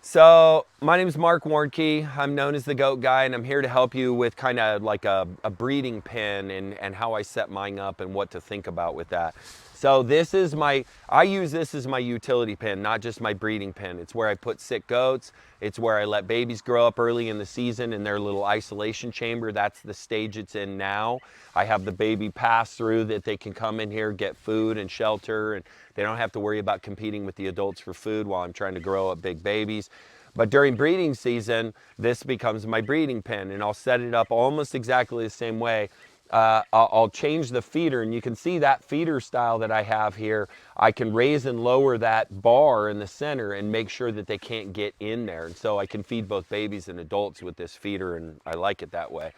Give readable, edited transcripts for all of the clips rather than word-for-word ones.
So my name is Mark Warnke. I'm known as the Goat Guy, and I'm here to help you with kind of like a breeding pen and how I set mine up and what to think about with that. So this is I use this as my utility pen, not just my breeding pen. It's where I put sick goats. It's where I let babies grow up early in the season in their little isolation chamber. That's the stage it's in now. I have the baby pass through that they can come in here, get food and shelter, and they don't have to worry about competing with the adults for food while I'm trying to grow up big babies. But during breeding season, this becomes my breeding pen, and I'll set it up almost exactly the same way. I'll change the feeder, and you can see that feeder style that I have here. I can raise and lower that bar in the center and make sure that they can't get in there. And so I can feed both babies and adults with this feeder, and I like it that way.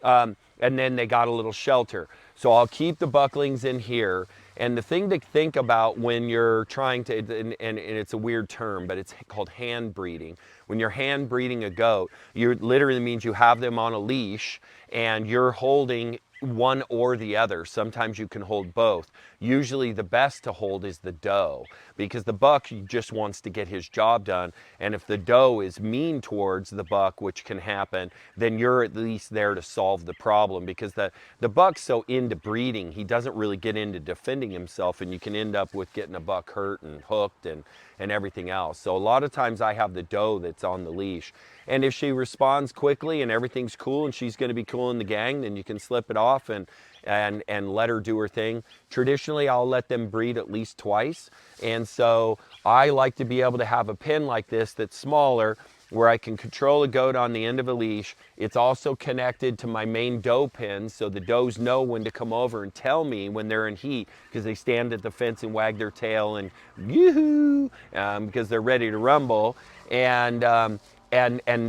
And then they got a little shelter. So I'll keep the bucklings in here. And the thing to think about when you're trying to, and it's a weird term, but it's called hand breeding. When you're hand breeding a goat, you literally means you have them on a leash and you're holding one or the other. Sometimes you can hold both. Usually the best to hold is the doe because the buck just wants to get his job done. And if the doe is mean towards the buck, which can happen, then you're at least there to solve the problem because the buck's so into breeding, he doesn't really get into defending himself, and you can end up with getting a buck hurt and hooked and everything else. So a lot of times I have the doe that's on the leash. And if she responds quickly and everything's cool and she's going to be cool in the gang, then you can slip it off and let her do her thing. Traditionally, I'll let them breed at least twice. And so I like to be able to have a pen like this that's smaller where I can control a goat on the end of a leash. It's also connected to my main doe pen, so the does know when to come over and tell me when they're in heat because they stand at the fence and wag their tail and yoo-hoo because they're ready to rumble. And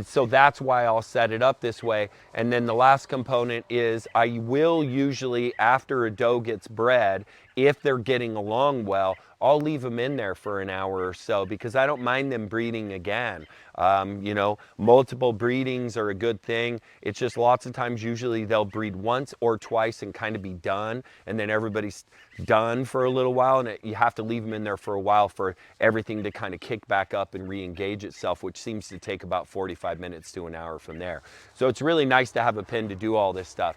so that's why I'll set it up this way. And then the last component is I will usually, after a doe gets bred, if they're getting along well, I'll leave them in there for an hour or so because I don't mind them breeding again. Multiple breedings are a good thing. It's just lots of times usually they'll breed once or twice and kind of be done, and then everybody's done for a little while, and you have to leave them in there for a while for everything to kind of kick back up and re-engage itself, which seems to take about 45 minutes to an hour from there. So it's really nice to have a pen to do all this stuff.